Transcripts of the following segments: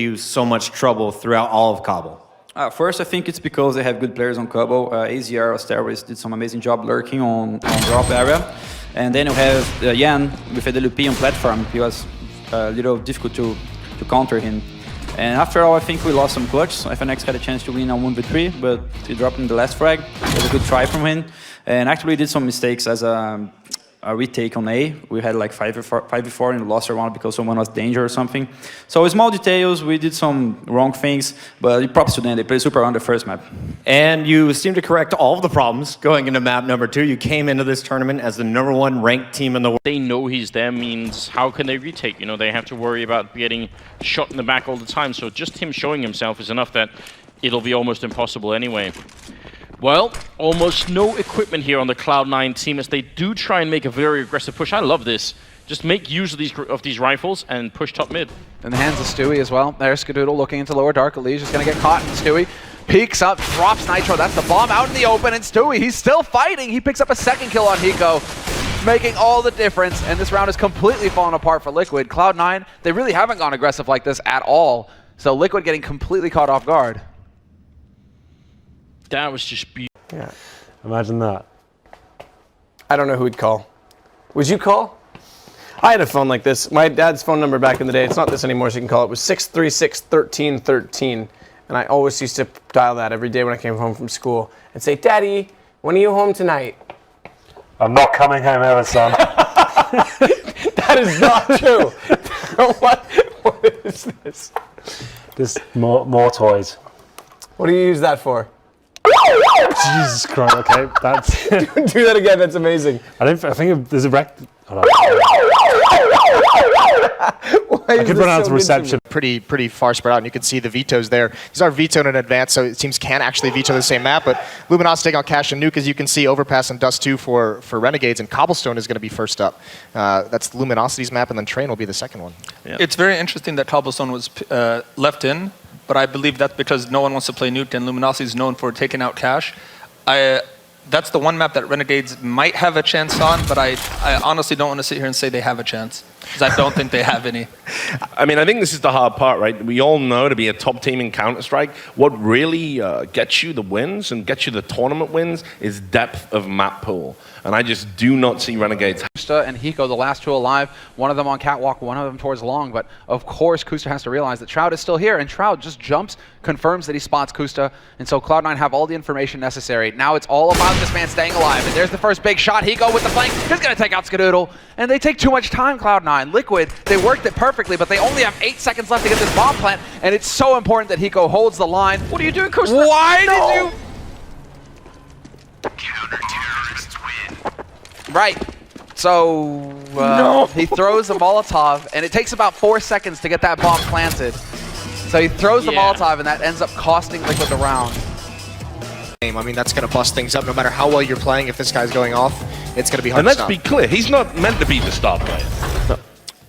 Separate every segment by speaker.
Speaker 1: you so much trouble throughout all of Cobble?
Speaker 2: First, I think it's because they have good players on Cobble. AZR, Asteroids did some amazing job lurking on drop area. And then you have Yan with a LP on platform. He was a little difficult to counter him. And after all, I think we lost some clutch. So FNX had a chance to win on 1v3, but he dropped in the last frag. It was a good try from him. And actually did some mistakes as a retake on A. We had like 5v4 in the lost round because someone was danger or something. So small details, we did some wrong things, but props to them, they played super on the first map.
Speaker 1: And you seem to correct all of the problems going into map number 2. You came into this tournament as the #1 ranked team in the world.
Speaker 3: They know he's there means how can they retake? You know, they have to worry about getting shot in the back all the time. So just him showing himself is enough that it'll be almost impossible anyway. Well, almost no equipment here on the Cloud9 team as they do try and make a very aggressive push. I love this. Just make use of these rifles and push top mid.
Speaker 4: In the hands of Stewie as well. There's Skadoodle looking into lower dark. Elijah's going to get caught, and Stewie peeks up, drops Nitro. That's the bomb out in the open, and Stewie, he's still fighting. He picks up a second kill on Hiko, making all the difference, and this round is completely fallen apart for Liquid. Cloud9, they really haven't gone aggressive like this at all. So Liquid getting completely caught off guard.
Speaker 3: That was just beautiful.
Speaker 5: Yeah, imagine that.
Speaker 6: I don't know who would call. Would you call? I had a phone like this. My dad's phone number back in the day, it's not this anymore, so you can call it, was 636-1313. And I always used to dial that every day when I came home from school and say, Daddy, when are you home tonight?
Speaker 5: I'm not coming home ever, son.
Speaker 6: That is not true. What is this?
Speaker 5: This more toys.
Speaker 6: What do you use that for?
Speaker 5: Jesus Christ, okay, that's...
Speaker 6: Do that again, that's amazing.
Speaker 5: I think there's a wreck... I could run out of reception.
Speaker 7: Pretty far spread out, and you can see the vetoes there. These are vetoed in advance, so teams can actually veto the same map, but Luminosity taking on Cash and Nuke, as you can see, Overpass and Dust 2 for Renegades, and Cobblestone is going to be first up. That's Luminosity's map, and then Train will be the second one.
Speaker 8: Yeah. It's very interesting that Cobblestone was left in, but I believe that's because no one wants to play Nuke, and Luminosity is known for taking out Cash. That's the one map that Renegades might have a chance on, but I honestly don't want to sit here and say they have a chance, because I don't think they have any.
Speaker 9: I mean, I think this is the hard part, right? We all know to be a top team in Counter-Strike, what really gets you the wins and gets you the tournament wins is depth of map pool. And I just do not see Renegades.
Speaker 4: Kusta and Hiko, the last two alive, one of them on catwalk, one of them towards long, but of course Kusta has to realize that Shroud is still here, and Shroud just jumps, confirms that he spots Kusta, and so Cloud9 have all the information necessary. Now it's all about this man staying alive, and there's the first big shot. Hiko with the flank, he's going to take out Skadoodle, and they take too much time, Cloud9. Liquid, they worked it perfectly, but they only have 8 seconds left to get this bomb plant, and it's so important that Hiko holds the line.
Speaker 3: What are you doing, Kusta?
Speaker 4: Why did you...
Speaker 10: Counter-terrorists win.
Speaker 4: Right. So he throws a Molotov, and it takes about 4 seconds to get that bomb planted. So he throws the Molotov, and that ends up costing Liquid the round.
Speaker 7: I mean, that's going to bust things up no matter how well you're playing. If this guy's going off, it's going to be hard to stop.
Speaker 9: And let's be clear, he's not meant to be the star player. No.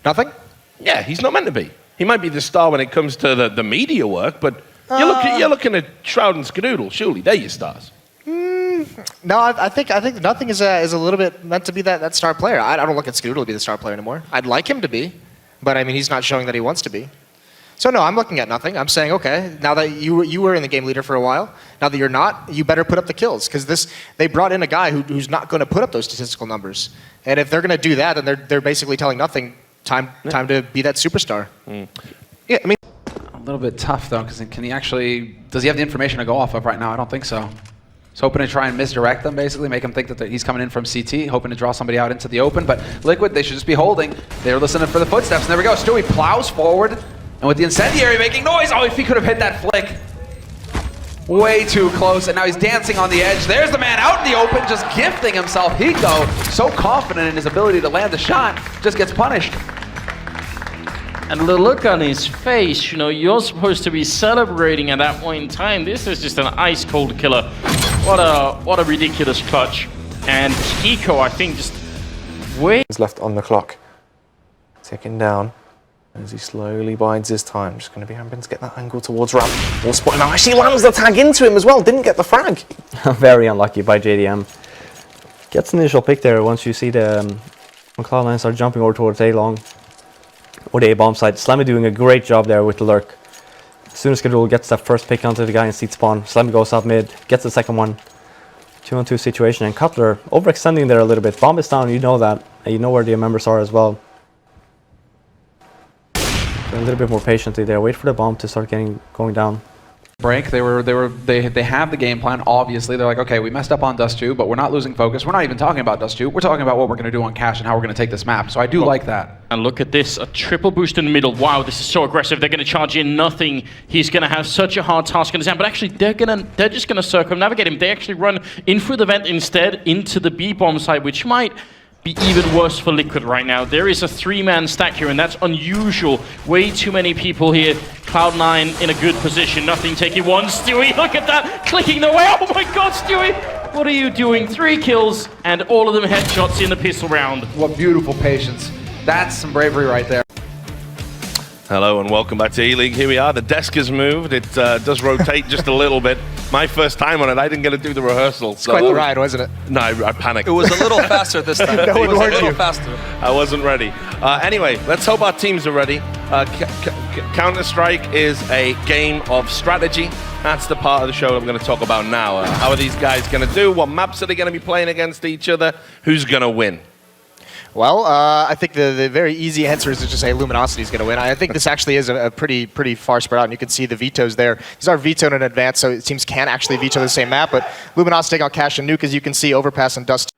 Speaker 7: Nothing?
Speaker 9: Yeah, he's not meant to be. He might be the star when it comes to the media work, but you're looking at Shroud and Skadoodle, surely. They're your stars.
Speaker 7: No, I think Nothing is a little bit meant to be that star player. I don't look at Skadoodle to be the star player anymore. I'd like him to be, but I mean, he's not showing that he wants to be. So no, I'm looking at Nothing. I'm saying, okay, now that you were in the game leader for a while, now that you're not, you better put up the kills, because they brought in a guy who's not going to put up those statistical numbers. And if they're going to do that, then they're basically telling Nothing time to be that superstar. Yeah, I mean,
Speaker 4: a little bit tough though, because can he actually? Does he have the information to go off of right now? I don't think so. He's hoping to try and misdirect them, basically, make them think that he's coming in from CT, hoping to draw somebody out into the open. But Liquid, they should just be holding. They're listening for the footsteps, and there we go. Stewie plows forward, and with the incendiary making noise, oh, if he could have hit that flick. Way too close, and now he's dancing on the edge. There's the man out in the open, just gifting himself. Hiko, so confident in his ability to land the shot, just gets punished.
Speaker 3: And the look on his face, you know, you're supposed to be celebrating at that point in time. This is just an ice-cold killer. What a ridiculous clutch. And Hiko, I think, just way...
Speaker 11: He's left on the clock. Ticking down as he slowly bides his time. Just going to be hoping to get that angle towards Ram. All spotting now. Actually lands the tag into him as well. Didn't get the frag.
Speaker 12: Very unlucky by JDM. Gets an initial pick there once you see the... when Cloud9 start jumping over towards A long. Or the A-bomb side. Slammy doing a great job there with the lurk. soon as Skadul gets that first pick onto the guy in seat spawn, Slam goes up mid, gets the second one. 2-on-2 situation, and Cutler overextending there a little bit. Bomb is down, you know that, and you know where the members are as well. So a little bit more patiently there. Wait for the bomb to start going down.
Speaker 4: Break. They have the game plan. Obviously, they're like, okay, we messed up on Dust 2, but we're not losing focus. We're not even talking about Dust 2. We're talking about what we're going to do on Cash and how we're going to take this map. So I do like that.
Speaker 3: And look at this, a triple boost in the middle. Wow, this is so aggressive. They're going to charge in nothing. He's going to have such a hard task in his hand. But actually, they're just going to circumnavigate him. They actually run in through the vent instead into the B bomb side, which might be even worse for Liquid right now. There is a 3-man stack here, and that's unusual. Way too many people here. Cloud9 in a good position. Nothing taking one. Stewie, look at that! Clicking the way. Oh my god, Stewie! What are you doing? 3 kills, and all of them headshots in the pistol round.
Speaker 4: What beautiful patience. That's some bravery right there.
Speaker 9: Hello and welcome back to E-League. Here we are. The desk has moved. It does rotate just a little bit. My first time on it, I didn't get to do the rehearsal.
Speaker 7: It's quite the ride, wasn't it?
Speaker 9: No, I panicked.
Speaker 8: It was a little faster this time.
Speaker 7: No one warned you.
Speaker 8: Faster.
Speaker 9: I wasn't ready. Anyway, let's hope our teams are ready. Counter-Strike is a game of strategy. That's the part of the show I'm going to talk about now. How are these guys going to do? What maps are they going to be playing against each other? Who's going to win?
Speaker 7: Well, I think the very easy answer is to just say Luminosity's going to win. I think this actually is a pretty far spread out, and you can see the vetoes there. These are vetoed in advance, so teams can actually veto the same map, but Luminosity taking out Cash and Nuke, as you can see, Overpass and Dust